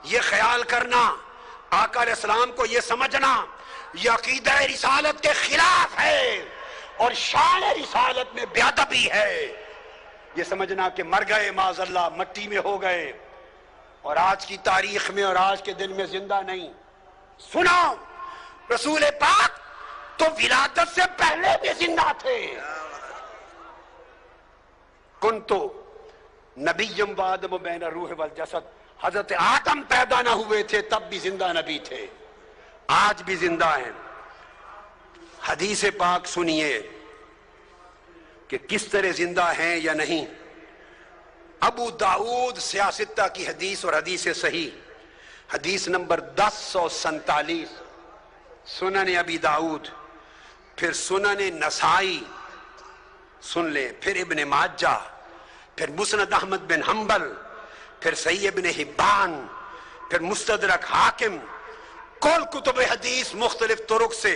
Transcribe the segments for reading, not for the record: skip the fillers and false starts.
یہ خیال کرنا، آقا علیہ السلام کو یہ سمجھنا یہ عقیدہ رسالت کے خلاف ہے اور شان رسالت میں بے ادبی ہے، یہ سمجھنا کہ مر گئے معاذ اللہ، مٹی میں ہو گئے اور آج کی تاریخ میں اور آج کے دن میں زندہ نہیں۔ سنو، رسول پاک تو ولادت سے پہلے بھی زندہ تھے۔ کنتو نبیم و آدم بین الروح والجسد، حضرت آدم پیدا نہ ہوئے تھے تب بھی زندہ نبی تھے، آج بھی زندہ ہیں۔ حدیث پاک سنیے کہ کس طرح زندہ ہیں یا نہیں۔ ابو داؤد سیاستہ کی حدیث اور حدیث صحیح، حدیث نمبر 1047، سنن ابی داؤد، پھر سنن نسائی سن لیں، پھر ابن ماجہ، پھر مسند احمد بن حنبل، پھر صحیح ابن حبان، پھر مستدرک حاکم، کل کتب حدیث مختلف طرق سے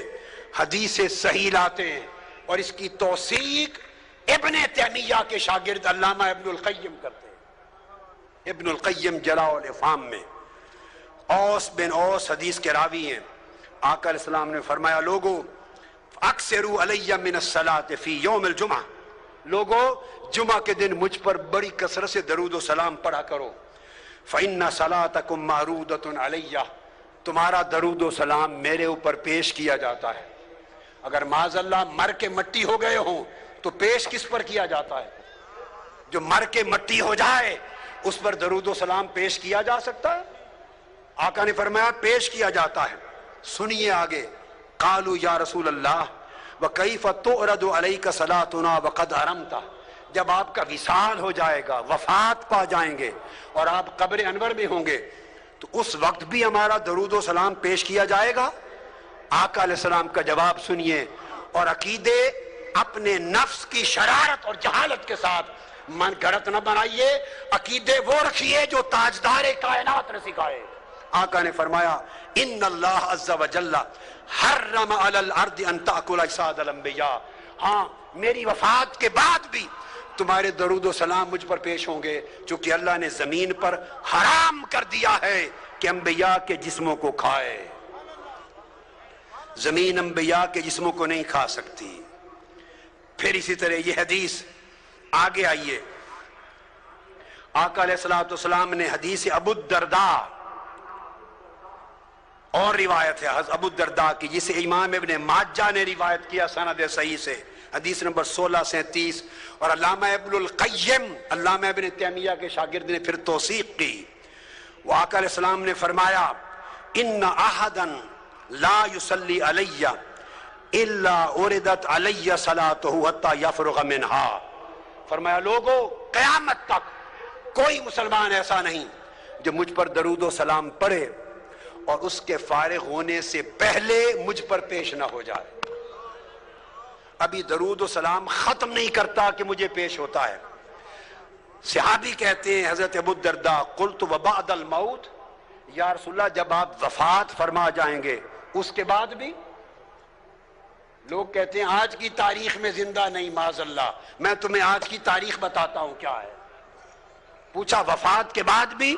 حدیث صحیح لاتے ہیں، اور اس کی توثیق ابن تیمیہ کے شاگرد علامہ ابن القیم کرتے ہیں۔ ابن القیم جلاء الافہام میں اوس بن اوس حدیث کے راوی ہیں۔ آقا علیہ السلام نے فرمایا، لوگو اکثروا علی من الصلاۃ فی یوم الجمعہ، لوگو جمعہ کے دن مجھ پر بڑی کثرت سے درود و سلام پڑھا کرو، فإن صلاتکم معروضۃ علیہ، تمہارا درود و سلام میرے اوپر پیش کیا جاتا ہے۔ اگر معاذ اللہ مر کے مٹی ہو گئے ہوں تو پیش کس پر کیا جاتا ہے؟ جو مر کے مٹی ہو جائے اس پر درود و سلام پیش کیا جا سکتا ہے؟ آقا نے فرمایا پیش کیا جاتا ہے۔ سنیے آگے، قالوا یا رسول اللہ وکیف تعرض علیک صلاتنا وقد حرمت، جب آپ کا وصال ہو جائے گا، وفات پا جائیں گے اور آپ قبر انور میں ہوں گے تو اس وقت بھی ہمارا درود و سلام پیش کیا جائے گا؟ آقا علیہ السلام کا جواب سنیے، اور عقیدے اپنے نفس کی شرارت اور جہالت کے ساتھ من گھڑت نہ بنائیے، عقیدے وہ رکھیے جو تاجدار کائنات نے سکھائے۔ آقا نے فرمایا، ان اللہ عز وجل حرم علی الارض ان تاکل اجساد الانبیاء، ہاں میری وفات کے بعد بھی تمہارے درود و سلام مجھ پر پیش ہوں گے، چونکہ اللہ نے زمین پر حرام کر دیا ہے کہ انبیاء کے جسموں کو کھائے، زمین انبیاء کے جسموں کو نہیں کھا سکتی۔ پھر اسی طرح یہ حدیث آگے آئیے، آقا علیہ السلام نے حدیث ابو الدرداء اور روایت ہے ابو الدرداء کی، جسے امام ابن ماجہ نے روایت کیا سند صحیح سے، حدیث نمبر 1637، اور علامہ ابن القیم، علامہ ابن تیمیہ کے شاگرد نے پھر توثیق کی۔ وہ آقا علیہ السلام نے فرمایا، ان احدا لا یصلی علی الا اردت علی صلاتہ حتی یفرغ منہا، فرمایا لوگو قیامت تک کوئی مسلمان ایسا نہیں جو مجھ پر درود و سلام پڑھے اور اس کے فارغ ہونے سے پہلے مجھ پر پیش نہ ہو جائے۔ ابھی درود و سلام ختم نہیں کرتا کہ مجھے پیش ہوتا ہے۔ صحابی کہتے ہیں حضرت ابو الدرداء، قلت وبعد الموت، یا رسول اللہ جب آپ وفات فرما جائیں گے اس کے بعد بھی؟ لوگ کہتے ہیں آج کی تاریخ میں زندہ نہیں، معاذ اللہ، میں تمہیں آج کی تاریخ بتاتا ہوں کیا ہے۔ پوچھا وفات کے بعد بھی؟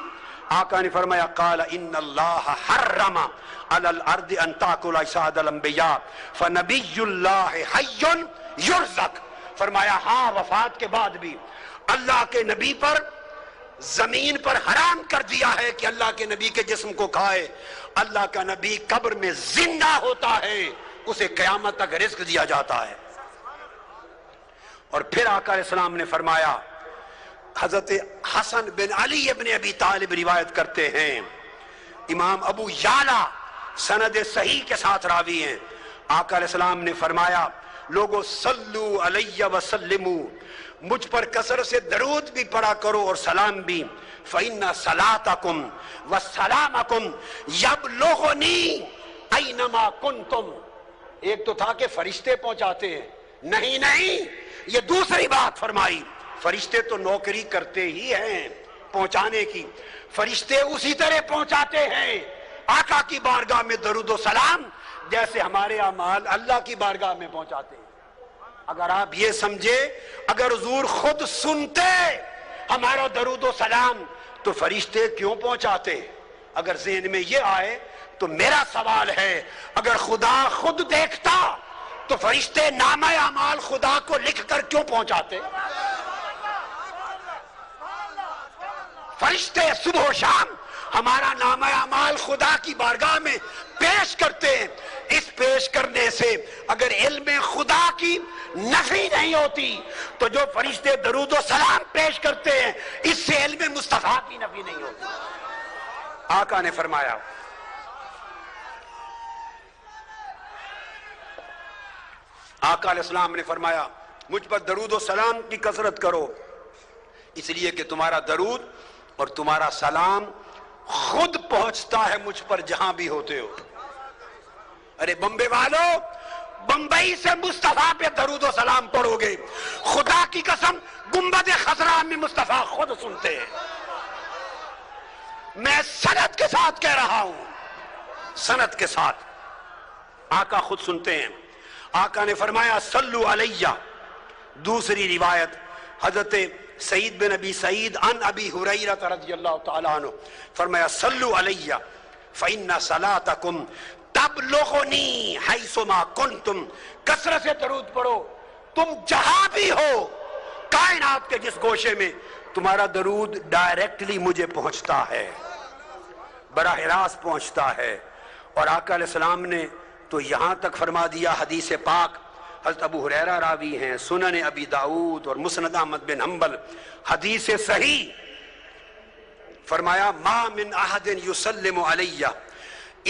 آقا نے فرمایا، قال ان اللہ حرم علی الارض ان تاکل اجساد الانبیاء فنبی اللہ حی یرزق، فرمایا ہاں وفات کے بعد بھی اللہ کے نبی پر زمین پر حرام کر دیا ہے کہ اللہ کے نبی کے جسم کو کھائے، اللہ کا نبی قبر میں زندہ ہوتا ہے، اسے قیامت تک رزق دیا جاتا ہے۔ اور پھر آقا علیہ السلام نے فرمایا، حضرت حسن بن علی ابن ابی طالب روایت کرتے ہیں، امام ابو یعلا سند صحیح کے ساتھ راوی ہیں، آقا علیہ السلام نے فرمایا لوگو صلو علی وسلمو، مجھ پر کثرت سے درود بھی پڑھا کرو اور سلام بھی، فإن صلاتکم وسلامکم یبلغنی اینما کنتم۔ ایک تو تھا کہ فرشتے پہنچاتے ہیں، نہیں یہ دوسری بات فرمائی، فرشتے تو نوکری کرتے ہی ہیں پہنچانے کی، فرشتے اسی طرح پہنچاتے ہیں آقا کی بارگاہ میں درود و سلام جیسے ہمارے اعمال اللہ کی بارگاہ میں پہنچاتے ہیں۔ اگر آپ یہ سمجھے اگر حضور خود سنتے ہمارا درود و سلام تو فرشتے کیوں پہنچاتے؟ اگر ذہن میں یہ آئے تو میرا سوال ہے، اگر خدا خود دیکھتا تو فرشتے نامہ اعمال خدا کو لکھ کر کیوں پہنچاتے؟ فرشتے صبح و شام ہمارا نامہ اعمال خدا کی بارگاہ میں پیش کرتے ہیں. اس پیش کرنے سے اگر علم خدا کی نفی نہیں ہوتی تو جو فرشتے درود و سلام پیش کرتے ہیں اس سے علم مصطفیٰ کی نفی نہیں ہوتی. آقا نے فرمایا، آقا علیہ السلام نے فرمایا مجھ پر درود و سلام کی کثرت کرو، اس لیے کہ تمہارا درود اور تمہارا سلام خود پہنچتا ہے مجھ پر جہاں بھی ہوتے ہو. ارے بمبے والو، بمبئی سے مصطفیٰ پہ درود و سلام پڑھو گے، خدا کی قسم گنبد خضرا میں مصطفیٰ خود سنتے ہیں. میں سند کے ساتھ کہہ رہا ہوں، سند کے ساتھ آقا خود سنتے ہیں. آقا نے فرمایا صلو علیہ. دوسری روایت حضرت سعید بن ابی سعید عن ابی ہریرہ رضی اللہ تعالیٰ عنہ فرمایا صلو علیہ فإن صلاتکم تبلغنی حیثما کنتم. کثرت سے درود پڑھو، تم جہاں بھی ہو کائنات کے جس گوشے میں، تمہارا درود ڈائریکٹلی مجھے پہنچتا ہے، براہ راست پہنچتا ہے. اور آقا علیہ السلام نے تو یہاں تک فرما دیا، حدیث پاک حضرت ابو ہریرہ راوی ہیں، سنن ابی داؤد اور مسند احمد بن حنبل، حدیث صحیح، فرمایا ما من احد یسلم علی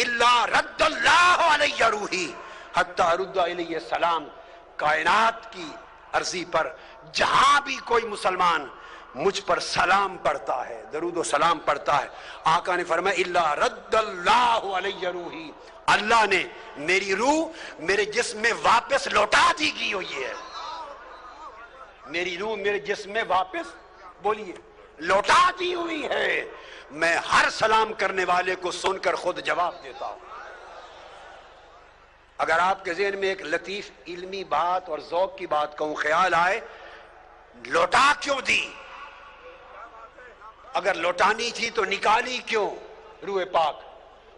الا رد اللہ علی روحی حتی رد علیہ السلام. کائنات کی عرضی پر جہاں بھی کوئی مسلمان مجھ پر سلام پڑھتا ہے، درود و سلام پڑھتا ہے، آقا نے فرمایا الا رد اللہ علی روحی، اللہ نے میری روح میرے جسم میں واپس لوٹا دی گئی ہوئی ہے. میری روح میرے جسم میں واپس، بولیے، لوٹا دی ہوئی ہے. میں ہر سلام کرنے والے کو سن کر خود جواب دیتا ہوں. اگر آپ کے ذہن میں ایک لطیف علمی بات اور ذوق کی بات کہوں، خیال آئے لوٹا کیوں دی؟ اگر لوٹانی تھی تو نکالی کیوں روح پاک؟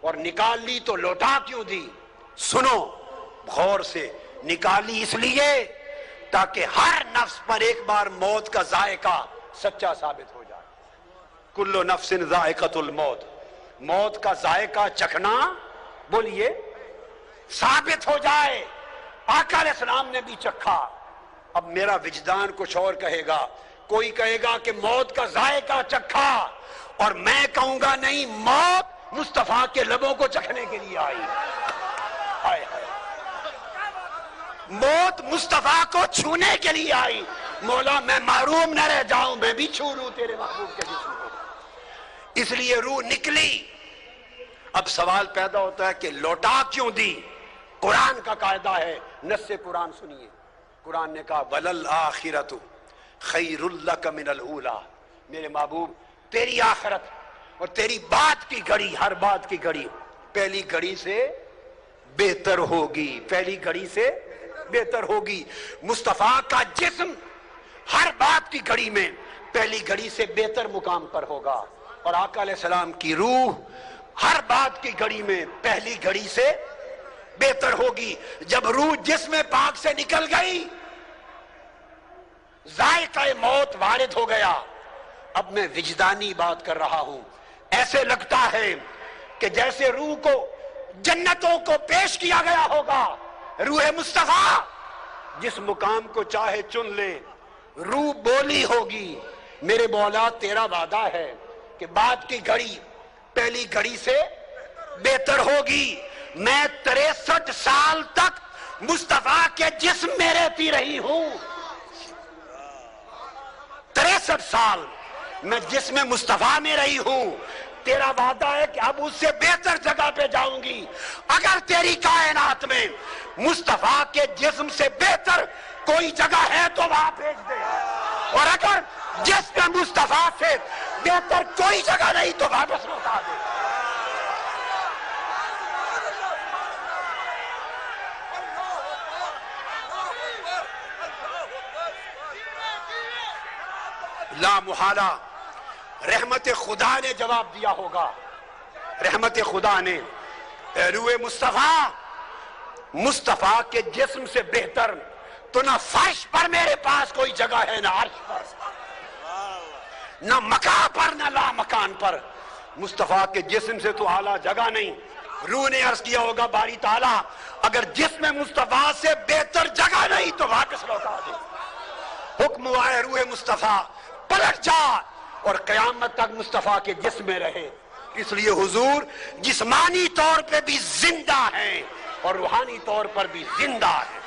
اور نکال لی تو لوٹا کیوں دی؟ سنو غور سے، نکالی اس لیے تاکہ ہر نفس پر ایک بار موت کا ذائقہ سچا ثابت ہو جائے. کل نفس ذائقۃ الموت، موت کا ذائقہ چکھنا، بولیے، ثابت ہو جائے. آقا علیہ السلام نے بھی چکھا. اب میرا وجدان کچھ اور کہے گا. کوئی کہے گا کہ موت کا ذائقہ چکھا، اور میں کہوں گا نہیں، موت مصطفیٰ کے لبوں کو چکھنے کے لیے آئی. ہائے ہائے، موت مصطفیٰ کو چھونے کے لیے آئی. مولا میں محروم نہ رہ جاؤں، میں بھی چھو لوں تیرے محبوب کے جسم کو. اس لیے روح نکلی. اب سوال پیدا ہوتا ہے کہ لوٹا کیوں دی؟ قرآن کا قاعدہ ہے، نص قرآن سنیے. قرآن نے کہا وَلَلْآخِرَةُ خَيْرٌ لَكَ مِنَ الْأُولَىٰ. میرے محبوب تیری آخرت اور تیری بات کی گھڑی، ہر بات کی گھڑی پہلی گھڑی سے بہتر ہوگی، پہلی گھڑی سے بہتر ہوگی. مصطفیٰ کا جسم ہر بات کی گھڑی میں پہلی گھڑی سے بہتر مقام پر ہوگا، اور آقا علیہ السلام کی روح ہر بات کی گھڑی میں پہلی گھڑی سے بہتر ہوگی. جب روح جسم پاک سے نکل گئی، ذائقہ موت وارد ہو گیا. اب میں وجدانی بات کر رہا ہوں. ایسے لگتا ہے کہ جیسے روح کو جنتوں کو پیش کیا گیا ہوگا. روح مصطفیٰ جس مقام کو چاہے چن لے، روح بولی ہوگی میرے مولا تیرا وعدہ ہے کہ بات کی گھڑی پہلی گھڑی سے بہتر ہوگی. میں 63 سال تک مصطفیٰ کے جسم میں رہتی رہی ہوں. 63 سال میں جسم مصطفیٰ میں رہی ہوں. تیرا وعدہ ہے کہ اب اس سے بہتر جگہ پہ جاؤں گی. اگر تیری کائنات میں مصطفیٰ کے جسم سے بہتر کوئی جگہ ہے تو وہاں بھیج دے، اور اگر جسم مصطفیٰ سے بہتر کوئی جگہ نہیں تو واپس لوٹا دے. لا محالہ رحمت خدا نے جواب دیا ہوگا. رحمت خدا نے روح مصطفیٰ، مصطفیٰ کے جسم سے بہتر تو نہ فرش پر میرے پاس کوئی جگہ ہے، نہ عرش پر، نہ مکان پر، نہ لا مکان پر۔ مصطفیٰ کے جسم سے تو اعلیٰ جگہ نہیں۔ روح نے عرض کیا ہوگا باری تعالیٰ اگر جسم مصطفیٰ سے بہتر جگہ نہیں تو واپس لوٹا دے۔ حکم ہوا ہے روح مصطفیٰ پلٹ جا اور قیامت تک مصطفیٰ کے جسم میں رہے۔ اس لیے حضور جسمانی طور پہ بھی زندہ ہیں اور روحانی طور پر بھی زندہ ہیں۔